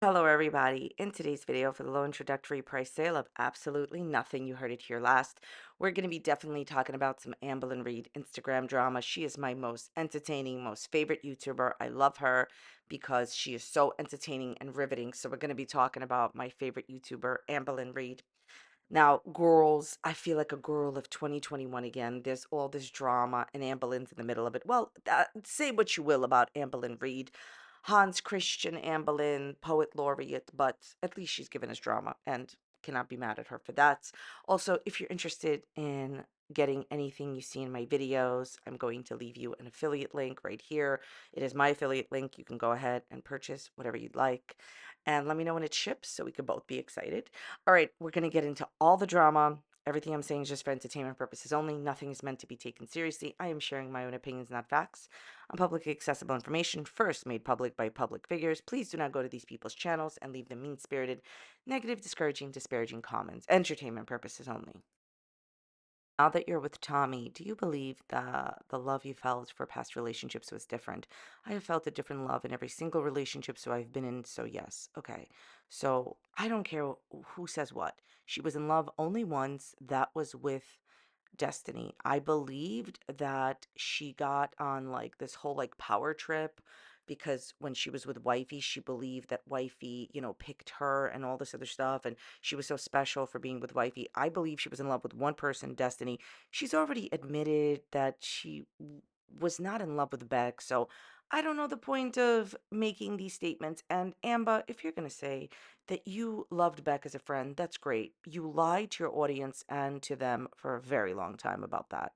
Hello, everybody. In today's video, for the low introductory price sale of absolutely nothing, you heard it here last, we're going to be definitely talking about some Amberlynn Reid Instagram drama. She is my most entertaining, most favorite YouTuber. I love her because she is so entertaining and riveting. So, we're going to be talking about my favorite YouTuber, Amberlynn Reid. Now, girls, I feel like a girl of 2021 again. There's all this drama, and Amberlynn's in the middle of it. Well, say what you will about Amberlynn Reid, Hans Christian Amberlynn, poet laureate, but at least she's given us drama, and cannot be mad at her for that. Also, if you're interested in getting anything you see in my videos, I'm going to leave you an affiliate link right here. It is my affiliate link. You can go ahead and purchase whatever you'd like, and let me know when it ships so we could both be excited. All right, we're going to get into all the drama. Everything I'm saying is just for entertainment purposes only. Nothing is meant to be taken seriously. I am sharing my own opinions, not facts. On publicly accessible information, first made public by public figures. Please do not go to these people's channels and leave them mean spirited, negative, discouraging, disparaging comments. Entertainment purposes only. Now that you're with Tommy, do you believe the love you felt for past relationships was different? I have felt a different love in every single relationship so I've been in, so yes. Okay. So I don't care who says what. She was in love only once. That was with Destiny. I believed that she got on like this whole like power trip because when she was with Wifey, she believed that Wifey, picked her and all this other stuff. And she was so special for being with Wifey. I believe she was in love with one person, Destiny. She's already admitted that she was not in love with Beck. So I don't know the point of making these statements. And Amber, if you're going to say that you loved Beck as a friend, that's great. You lied to your audience and to them for a very long time about that.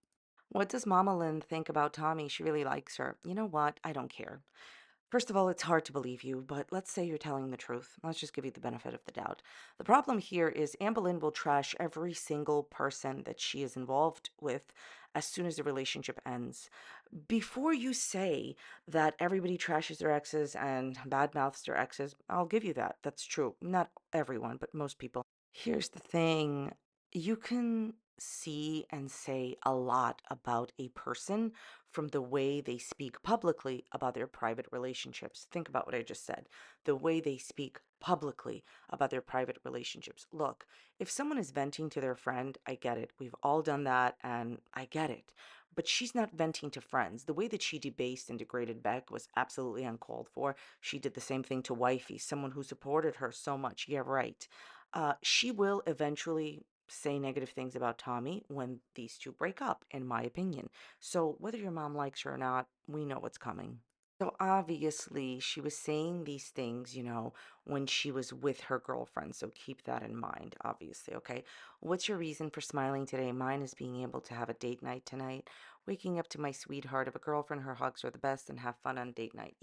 What does Mama Lynn think about Tommy? She really likes her. You know what? I don't care. First of all, it's hard to believe you, but let's say you're telling the truth. Let's just give you the benefit of the doubt. The problem here is Anne Boleyn will trash every single person that she is involved with as soon as the relationship ends. Before you say that everybody trashes their exes and badmouths their exes, I'll give you that. That's true. Not everyone, but most people. Here's the thing, you can see and say a lot about a person from the way they speak publicly about their private relationships. Think about what I just said. The way they speak publicly about their private relationships. Look, if someone is venting to their friend, I get it. We've all done that and I get it. But she's not venting to friends. The way that she debased and degraded Beck was absolutely uncalled for. She did the same thing to Wifey, someone who supported her so much. Yeah, right. She will eventually say negative things about Tommy when these two break up, in my opinion. So whether your mom likes her or not, we know what's coming. So obviously, she was saying these things, when she was with her girlfriend. So keep that in mind, obviously, okay? What's your reason for smiling today? Mine is being able to have a date night tonight, waking up to my sweetheart of a girlfriend. Her hugs are the best, and have fun on date night.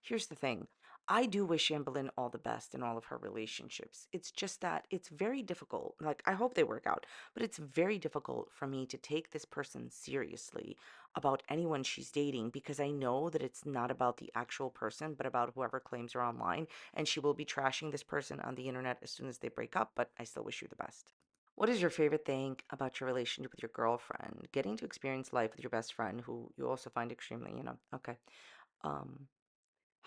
Here's the thing. I do wish Anne Boleyn all the best in all of her relationships. It's just that it's very difficult. Like, I hope they work out, but it's very difficult for me to take this person seriously about anyone she's dating because I know that it's not about the actual person, but about whoever claims her online. And she will be trashing this person on the internet as soon as they break up, but I still wish you the best. What is your favorite thing about your relationship with your girlfriend? Getting to experience life with your best friend, who you also find extremely, okay. Um,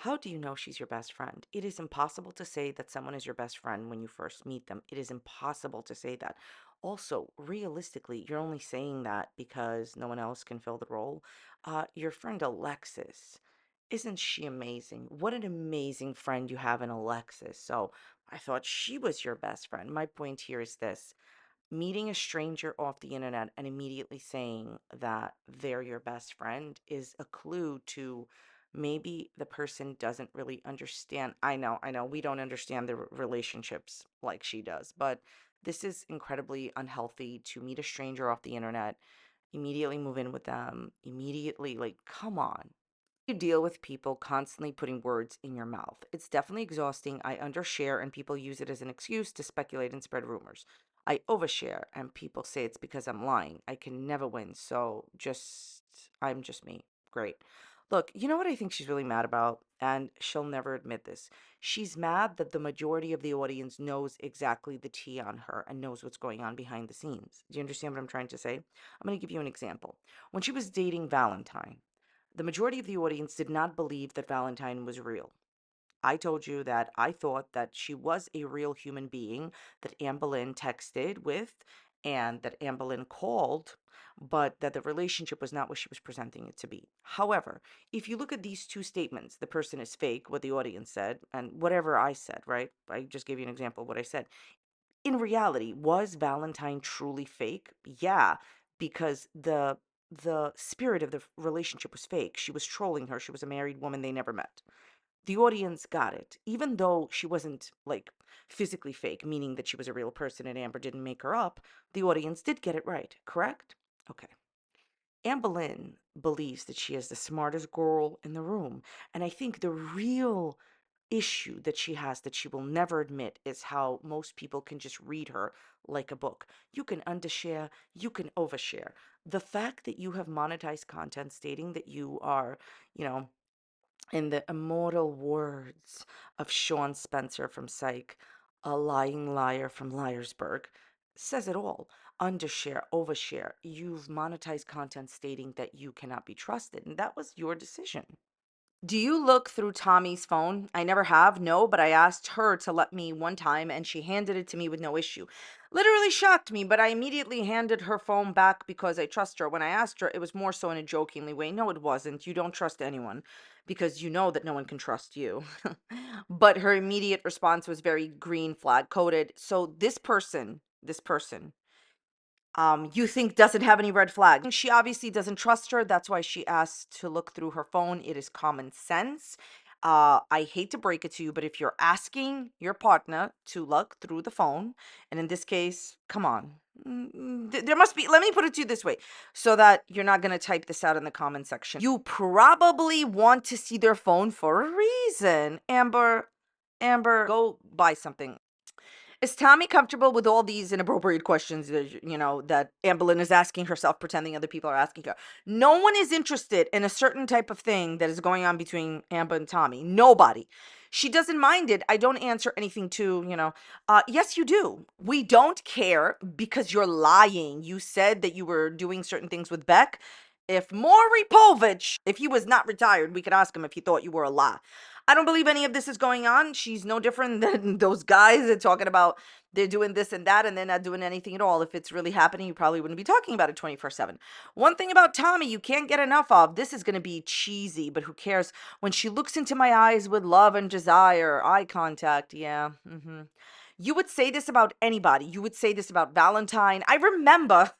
how do you know she's your best friend? It is impossible to say that someone is your best friend when you first meet them. It is impossible to say that. Also, realistically, you're only saying that because no one else can fill the role. Your friend Alexis, isn't she amazing? What an amazing friend you have in Alexis. So I thought she was your best friend. My point here is this: meeting a stranger off the internet and immediately saying that they're your best friend is a clue to maybe the person doesn't really understand. I know, we don't understand the relationships like she does, but this is incredibly unhealthy to meet a stranger off the internet, immediately move in with them, immediately, like, come on. You deal with people constantly putting words in your mouth. It's definitely exhausting. I undershare and people use it as an excuse to speculate and spread rumors. I overshare and people say it's because I'm lying. I can never win. I'm just me. Great. Look, you know what I think she's really mad about? And she'll never admit this. She's mad that the majority of the audience knows exactly the tea on her and knows what's going on behind the scenes. Do you understand what I'm trying to say? I'm going to give you an example. When she was dating Valentine, the majority of the audience did not believe that Valentine was real. I told you that I thought that she was a real human being that Amberlynn texted with and that Amberlynn called, but that the relationship was not what she was presenting it to be. However, if you look at these two statements, the person is fake, what the audience said, and whatever I said, right? I just gave you an example of what I said. In reality, was Valentine truly fake? Yeah, because the spirit of the relationship was fake. She was trolling her. She was a married woman they never met. The audience got it. Even though she wasn't like physically fake, meaning that she was a real person and Amber didn't make her up, the audience did get it right, correct? Okay. Anne Boleyn believes that she is the smartest girl in the room. And I think the real issue that she has that she will never admit is how most people can just read her like a book. You can undershare, you can overshare. The fact that you have monetized content stating that you are, you know, in the immortal words of Sean Spencer from Psych, a lying liar from Liarsburg, says it all. Undershare, overshare. You've monetized content stating that you cannot be trusted, and that was your decision. Do you look through Tommy's phone? I never have, no, but I asked her to let me one time and she handed it to me with no issue. Literally shocked me, but I immediately handed her phone back because I trust her. When I asked her, it was more so in a jokingly way. No, it wasn't. You don't trust anyone because you know that no one can trust you. But her immediate response was very green flag coded. So this person you think doesn't have any red flags. She obviously doesn't trust her. That's why she asked to look through her phone. It is common sense. I hate to break it to you, but if you're asking your partner to look through the phone, and in this case, come on, there must be, let me put it to you this way so that you're not going to type this out in the comment section. You probably want to see their phone for a reason. Amber, go buy something. Is Tommy comfortable with all these inappropriate questions that Amberlynn is asking herself, pretending other people are asking her? No one is interested in a certain type of thing that is going on between Amber and Tommy. Nobody. She doesn't mind it. I don't answer anything yes, you do. We don't care because you're lying. You said that you were doing certain things with Beck. If Maury Povich, if he was not retired, we could ask him if he thought you were a lie. I don't believe any of this is going on. She's no different than those guys that are talking about they're doing this and that and they're not doing anything at all. If it's really happening, you probably wouldn't be talking about it 24/7. One thing about Tommy you can't get enough of. This is going to be cheesy, but who cares? When she looks into my eyes with love and desire, eye contact, yeah. You would say this about anybody. You would say this about Valentine. I remember,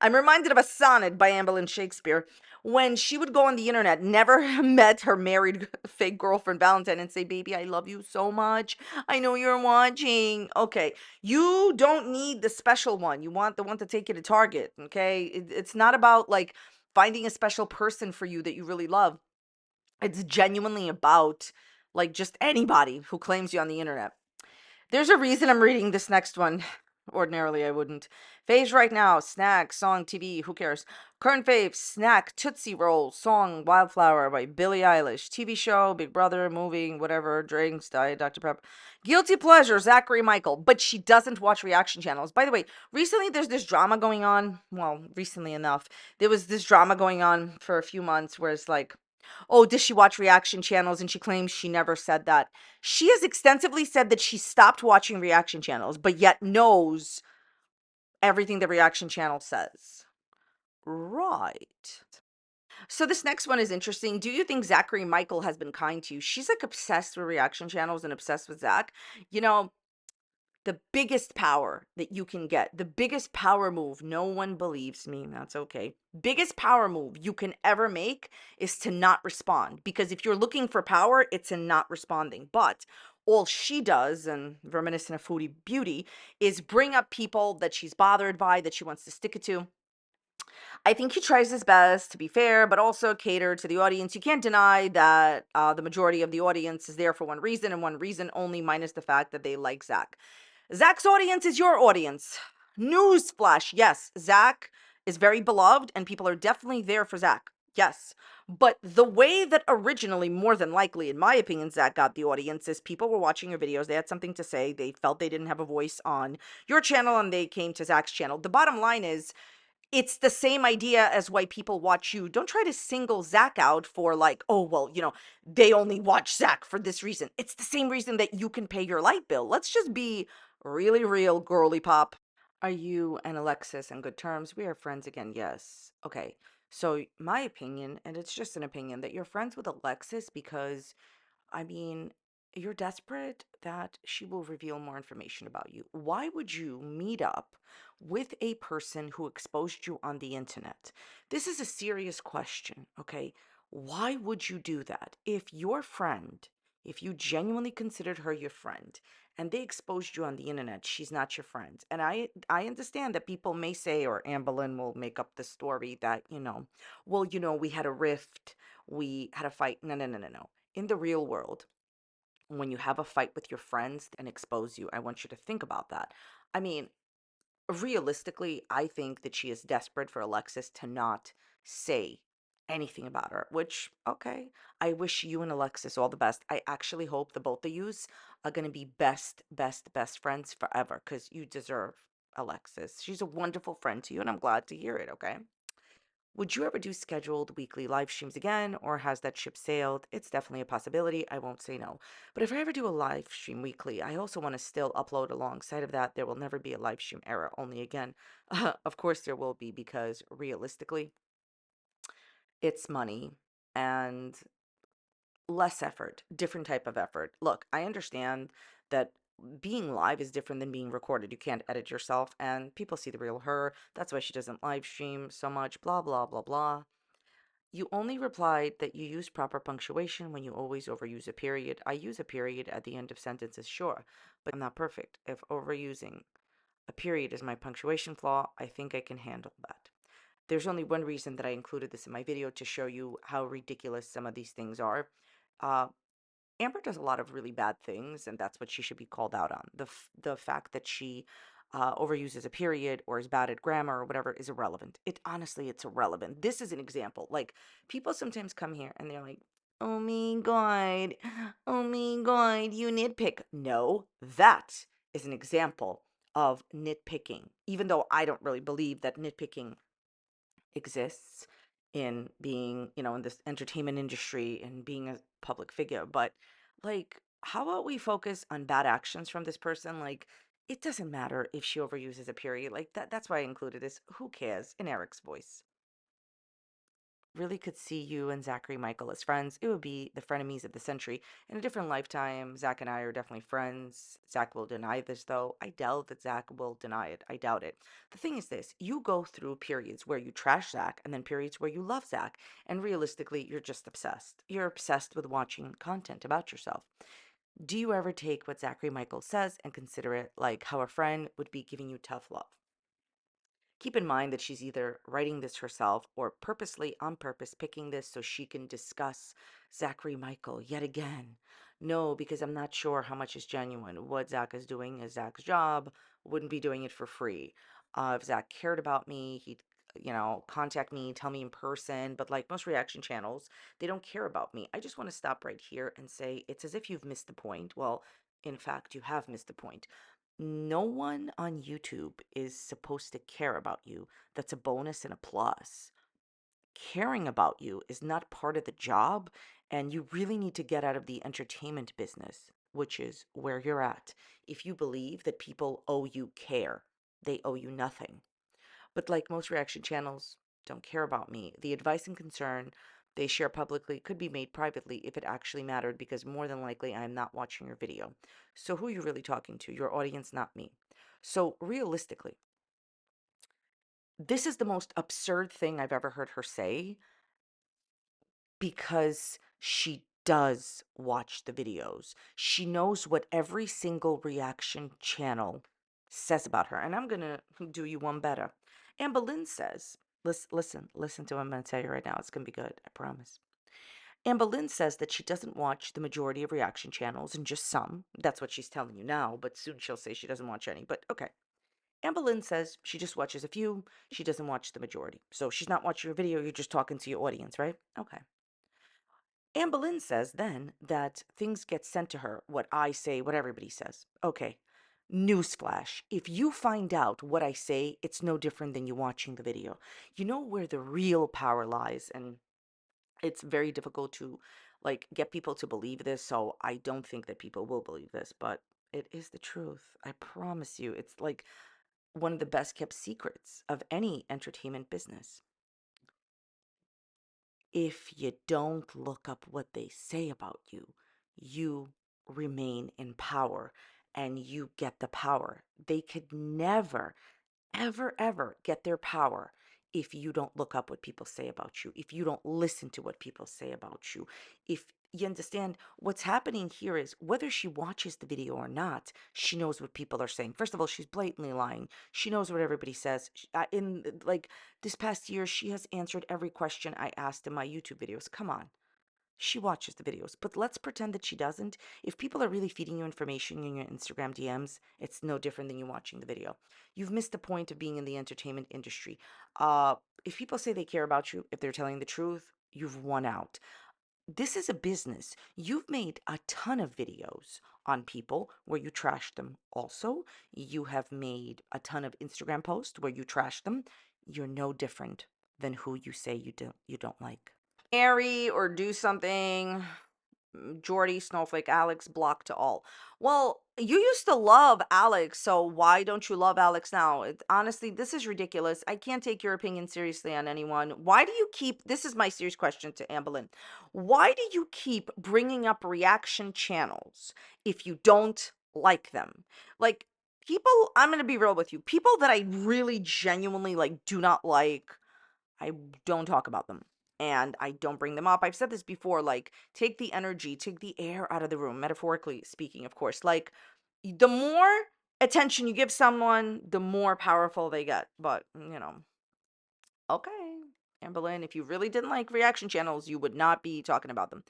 I'm reminded of a sonnet by Amberlynn Shakespeare when she would go on the internet, never met her married fake girlfriend Valentine and say, "Baby, I love you so much. I know you're watching." Okay, you don't need the special one. You want the one to take you to Target. Okay, it's not about like finding a special person for you that you really love. It's genuinely about like just anybody who claims you on the internet. There's a reason I'm reading this next one. Ordinarily, I wouldn't. Faves right now, snack, song, TV, who cares? Current faves, snack, Tootsie Roll, song, Wildflower by Billie Eilish, TV show, Big Brother, movie, whatever, drinks, diet, Dr. Pepper. Guilty pleasure, Zachary Michael, but she doesn't watch reaction channels. By the way, recently there's this drama going on. Well, recently enough. There was this drama going on for a few months where it's like, oh, does she watch reaction channels? And she claims she never said that. She has extensively said that she stopped watching reaction channels, but yet knows everything the reaction channel says. Right. So this next one is interesting. Do you think Zachary Michael has been kind to you? She's like obsessed with reaction channels and obsessed with Zach. You know, the biggest power that you can get, the biggest power move, no one believes me, that's okay. Biggest power move you can ever make is to not respond. Because if you're looking for power, it's in not responding. But all she does, and reminiscent of Foodie Beauty, is bring up people that she's bothered by, that she wants to stick it to. I think he tries his best to be fair, but also cater to the audience. You can't deny that the majority of the audience is there for one reason and one reason only, minus the fact that they like Zach. Zach's audience is your audience. Newsflash, yes, Zach is very beloved and people are definitely there for Zach. Yes. But the way that originally, more than likely, in my opinion, Zach got the audience is people were watching your videos. They had something to say. They felt they didn't have a voice on your channel and they came to Zach's channel. The bottom line is It's the same idea as why people watch you. Don't try to single Zach out for like, oh, well, they only watch Zach for this reason. It's the same reason that you can pay your light bill. Let's just be really real, girly pop. Are you and Alexis on good terms? We are friends again, yes. Okay. So, my opinion, and it's just an opinion, that you're friends with Alexis because I mean, you're desperate that she will reveal more information about you. Why would you meet up with a person who exposed you on the internet? This is a serious question, okay? Why would you do that? If your friend, if you genuinely considered her your friend and they exposed you on the internet, she's not your friend. And I understand that people may say, or Amberlynn will make up the story that, well, we had a rift, we had a fight. No, no, no, no, no. In the real world, when you have a fight with your friends and expose you, I want you to think about that. I mean, realistically, I think that she is desperate for Alexis to not say anything about her, which, okay, I wish you and Alexis all the best. I actually hope the both of yous are going to be best, best, best friends forever because you deserve Alexis. She's a wonderful friend to you, and I'm glad to hear it, okay? Would you ever do scheduled weekly live streams again, or has that ship sailed? It's definitely a possibility. I won't say no. But if I ever do a live stream weekly, I also want to still upload alongside of that. There will never be a live stream era, only again. Of course, there will be because realistically, it's money and less effort, different type of effort. Look, I understand that being live is different than being recorded. You can't edit yourself, and people see the real her. That's why she doesn't live stream so much, blah, blah, blah, blah. You only replied that you use proper punctuation when you always overuse a period. I use a period at the end of sentences, sure, but I'm not perfect. If overusing a period is my punctuation flaw, I think I can handle that. There's only one reason that I included this in my video to show you how ridiculous some of these things are. Uh, Amber does a lot of really bad things, and that's what she should be called out on. The fact that she overuses a period or is bad at grammar or whatever is irrelevant. It's irrelevant. This is an example. Like people sometimes come here and they're like, "Oh my god, oh my god, you nitpick." No, that is an example of nitpicking. Even though I don't really believe that nitpicking exists in being, in this entertainment industry and being a public figure. But like, how about we focus on bad actions from this person? Like, it doesn't matter if she overuses a period. Like that's why I included this. Who cares? In Eric's voice. Really could see you and Zachary Michael as friends. It would be the frenemies of the century. In a different lifetime, Zach and I are definitely friends. Zach will deny this, though. I doubt that Zach will deny it. I doubt it. The thing is this, you go through periods where you trash Zach and then periods where you love Zach. And realistically, you're just obsessed. You're obsessed with watching content about yourself. Do you ever take what Zachary Michael says and consider it like how a friend would be giving you tough love? Keep in mind that she's either writing this herself or purposely, on purpose, picking this so she can discuss Zachary Michael yet again. No, because I'm not sure how much is genuine. What Zach is doing is Zach's job, wouldn't be doing it for free. If Zach cared about me, he'd contact me, tell me in person. But like most reaction channels, they don't care about me. I just want to stop right here and say it's as if you've missed the point. Well, in fact, you have missed the point. No one on YouTube is supposed to care about you. That's a bonus and a plus. Caring about you is not part of the job, and you really need to get out of the entertainment business, which is where you're at. If you believe that people owe you care, they owe you nothing. But like most reaction channels, don't care about me. The advice and concern they share publicly could be made privately if it actually mattered, because more than likely I am not watching your video. So who are you really talking to? Your audience, not me. So realistically, this is the most absurd thing I've ever heard her say because she does watch the videos. She knows what every single reaction channel says about her. And I'm going to do you one better. Amberlynn says, listen to what I'm going to tell you right now. It's going to be good. I promise. Amberlynn says that she doesn't watch the majority of reaction channels and just some. That's what she's telling you now, but soon she'll say she doesn't watch any. But okay. Amberlynn says she just watches a few. She doesn't watch the majority. So she's not watching your video. You're just talking to your audience, right? Okay. Anne Boleyn says then that things get sent to her, what I say, what everybody says. Okay, Newsflash, if you find out what I say, it's no different than you watching the video. You know where the real power lies, and it's very difficult to like get people to believe this, so I don't think that people will believe this, but it is the truth. I promise you. It's like one of the best kept secrets of any entertainment business. If you don't look up what they say about you, you remain in power and you get the power. They could never, ever, ever get their power if you don't look up what people say about you, if you don't listen to what people say about you. If you understand what's happening here is whether she watches the video or not, she knows what people are saying. First of all, she's blatantly lying. She knows what everybody says. In like this past year, she has answered every question I asked in my YouTube videos. Come on. She watches the videos, but let's pretend that she doesn't. If people are really feeding you information in your Instagram DMs, it's no different than you watching the video. You've missed the point of being in the entertainment industry. If people say they care about you, if they're telling the truth, you've won out. This is a business. You've made a ton of videos on people where you trash them. Also, you have made a ton of Instagram posts where you trash them. You're no different than who you say you don't like. Marry or do something. Jordy, Snowflake, Alex, block to all. Well, you used to love Alex, so why don't you love Alex now? Honestly, this is ridiculous. I can't take your opinion seriously on anyone. Why do you keep, this is my serious question to Amberlynn. Why do you keep bringing up reaction channels if you don't like them? Like, people, I'm going to be real with you. People that I really genuinely like do not like, I don't talk about them and I don't bring them up. I've said this before, like, take the energy, take the air out of the room, metaphorically speaking, of course. Like, the more attention you give someone, the more powerful they get. But, okay. Amberlynn, if you really didn't like reaction channels, you would not be talking about them.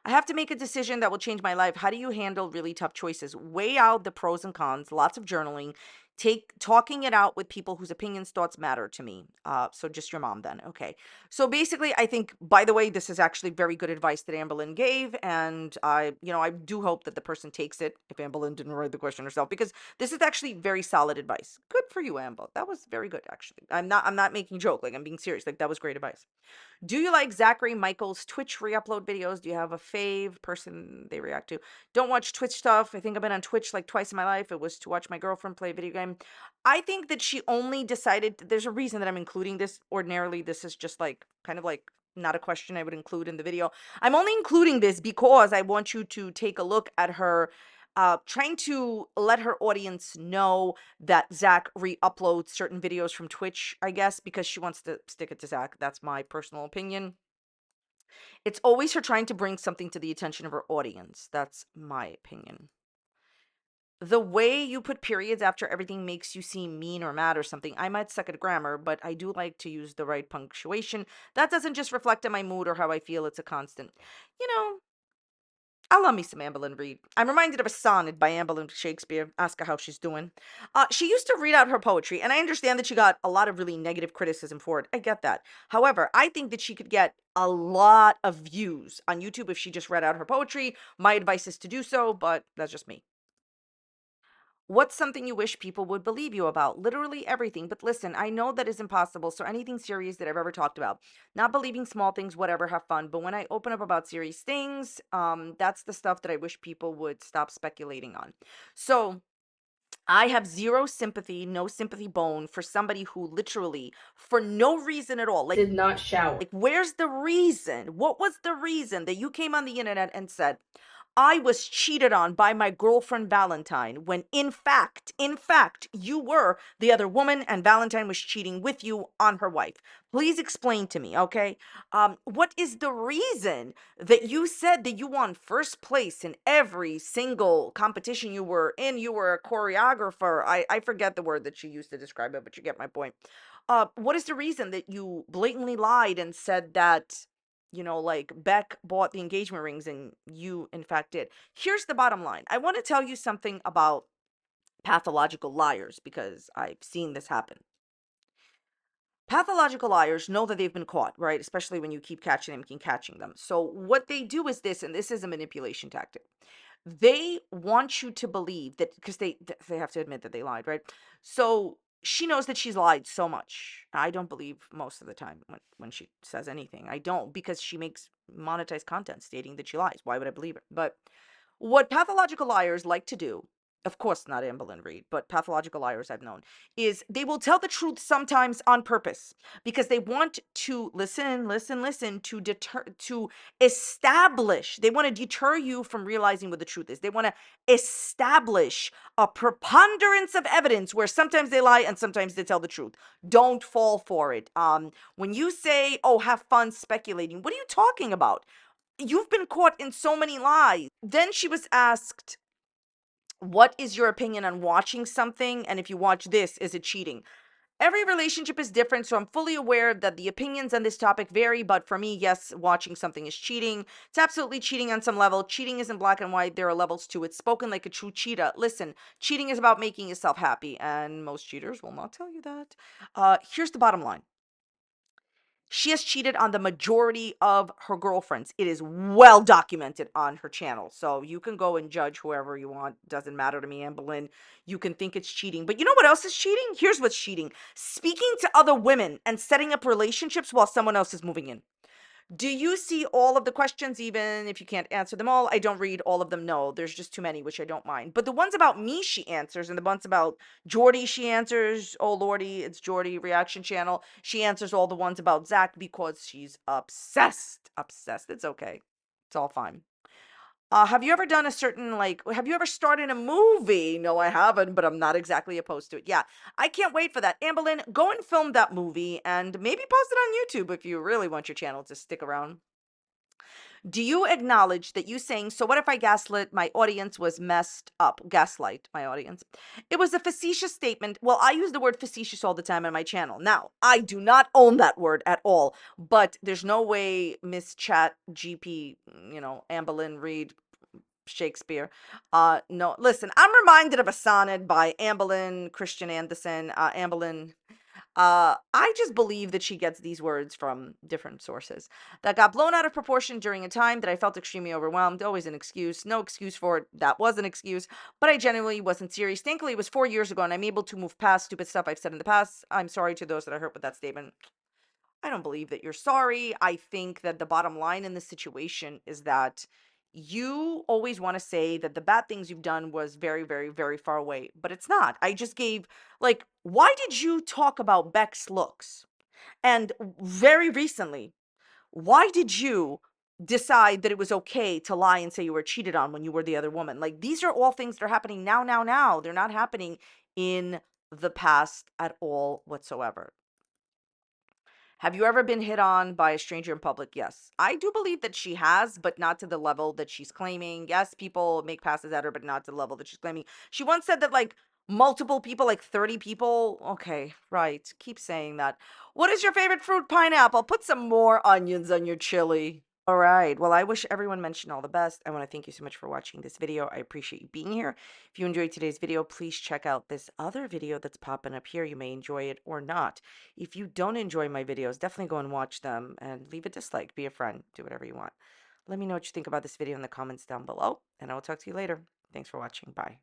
I have to make a decision that will change my life. How do you handle really tough choices? Weigh out the pros and cons, lots of journaling, take talking it out with people whose opinions, thoughts matter to me. So just your mom then. Okay. So basically, I think, by the way, this is actually very good advice that Amberlynn gave. And I do hope that the person takes it if Amberlynn didn't write the question herself, because this is actually very solid advice. Good for you, Amber. That was very good, actually. I'm not making a joke. Like, I'm being serious. Like, that was great advice. Do you like Zachary Michael's Twitch re-upload videos? Do you have a fave person they react to? Don't watch Twitch stuff. I think I've been on Twitch like twice in my life. It was to watch my girlfriend play a video game. I think that she only decided, there's a reason that I'm including this. Ordinarily, this is just like, kind of like, not a question I would include in the video. I'm only including this because I want you to take a look at her trying to let her audience know that Zach re-uploads certain videos from Twitch, I guess, because she wants to stick it to Zach. That's my personal opinion. It's always her trying to bring something to the attention of her audience. That's my opinion. The way you put periods after everything makes you seem mean or mad or something. I might suck at grammar, but I do like to use the right punctuation. That doesn't just reflect on my mood or how I feel. It's a constant. You know, I love me some Amberlynn Reid. I'm reminded of a sonnet by Amberlynn Shakespeare. Ask her how she's doing. She used to read out her poetry, and I understand that she got a lot of really negative criticism for it. I get that. However, I think that she could get a lot of views on YouTube if she just read out her poetry. My advice is to do so, but that's just me. What's something you wish people would believe you about? Literally everything. But listen, I know that is impossible. So anything serious that I've ever talked about, not believing small things, whatever, have fun. But when I open up about serious things, that's the stuff that I wish people would stop speculating on. So I have zero sympathy, no sympathy bone for somebody who literally, for no reason at all, Did not shower. like, where's the reason? What was the reason that you came on the internet and said, I was cheated on by my girlfriend Valentine, when in fact, you were the other woman and Valentine was cheating with you on her wife? Please explain to me, okay? What is the reason that you said that you won first place in every single competition you were in? You were a choreographer. I forget the word that she used to describe it, but you get my point. What is the reason that you blatantly lied and said that, like, Beck bought the engagement rings and you, in fact, did? Here's the bottom line. I want to tell you something about pathological liars because I've seen this happen. Pathological liars know that they've been caught, right? Especially when you keep catching them, keep catching them. So what they do is this, and this is a manipulation tactic. They want you to believe that, because they have to admit that they lied, right? So she knows that she's lied so much. I don't believe most of the time when she says anything. I don't, because she makes monetized content stating that she lies. Why would I believe her? But what pathological liars like to do, of course not Amberlynn Reid, but pathological liars I've known, is they will tell the truth sometimes on purpose, because they want to listen to deter, to establish. They want to deter you from realizing what the truth is. They want to establish a preponderance of evidence where sometimes they lie and sometimes they tell the truth. Don't fall for it. When you say, "Oh, have fun speculating," what are you talking about? You've been caught in so many lies. Then she was asked, what is your opinion on watching something? And if you watch this, is it cheating? Every relationship is different, so I'm fully aware that the opinions on this topic vary. But for me, yes, watching something is cheating. It's absolutely cheating on some level. Cheating isn't black and white, there are levels to it. Spoken like a true cheetah. Listen, cheating is about making yourself happy, and most cheaters will not tell you that. Here's the bottom line. She has cheated on the majority of her girlfriends. It is well documented on her channel. So you can go and judge whoever you want. Doesn't matter to me, Amberlynn. You can think it's cheating. But you know what else is cheating? Here's what's cheating. Speaking to other women and setting up relationships while someone else is moving in. Do you see all of the questions, even if you can't answer them all? I don't read all of them. No, there's just too many, which I don't mind. But the ones about me, she answers, and the ones about Jordy, she answers. Oh, Lordy, it's Jordy Reaction Channel. She answers all the ones about Zach because she's obsessed. Obsessed. It's okay. It's all fine. Have you ever done a certain, like, have you ever started a movie? No, I haven't, but I'm not exactly opposed to it. Yeah, I can't wait for that. Amberlynn, go and film that movie and maybe post it on YouTube if you really want your channel to stick around. Do you acknowledge that you saying, so what if I gaslit my audience was messed up? Gaslight my audience. It was a facetious statement. Well, I use the word facetious all the time on my channel. Now, I do not own that word at all, but there's no way Miss Chat GP, Amberlynn Reid, Shakespeare. No, listen, I'm reminded of a sonnet by Amberlynn Christian Anderson. Amberlynn, I just believe that she gets these words from different sources. That got blown out of proportion during a time that I felt extremely overwhelmed. Always an excuse. No excuse for it. That was an excuse. But I genuinely wasn't serious. Thankfully, it was 4 years ago, and I'm able to move past stupid stuff I've said in the past. I'm sorry to those that I hurt with that statement. I don't believe that you're sorry. I think that the bottom line in this situation is that you always want to say that the bad things you've done was very, very, very far away, but it's not. I just gave, like, why did you talk about Beck's looks? And very recently, why did you decide that it was okay to lie and say you were cheated on when you were the other woman? Like, these are all things that are happening now, now, now. They're not happening in the past at all whatsoever. Have you ever been hit on by a stranger in public? Yes. I do believe that she has, but not to the level that she's claiming. Yes, people make passes at her, but not to the level that she's claiming. She once said that, like, multiple people, like 30 people. Okay, right. Keep saying that. What is your favorite fruit? Pineapple. Put some more onions on your chili. All right. Well, I wish everyone mentioned all the best. I want to thank you so much for watching this video. I appreciate you being here. If you enjoyed today's video, please check out this other video that's popping up here. You may enjoy it or not. If you don't enjoy my videos, definitely go and watch them and leave a dislike. Be a friend. Do whatever you want. Let me know what you think about this video in the comments down below, and I will talk to you later. Thanks for watching. Bye.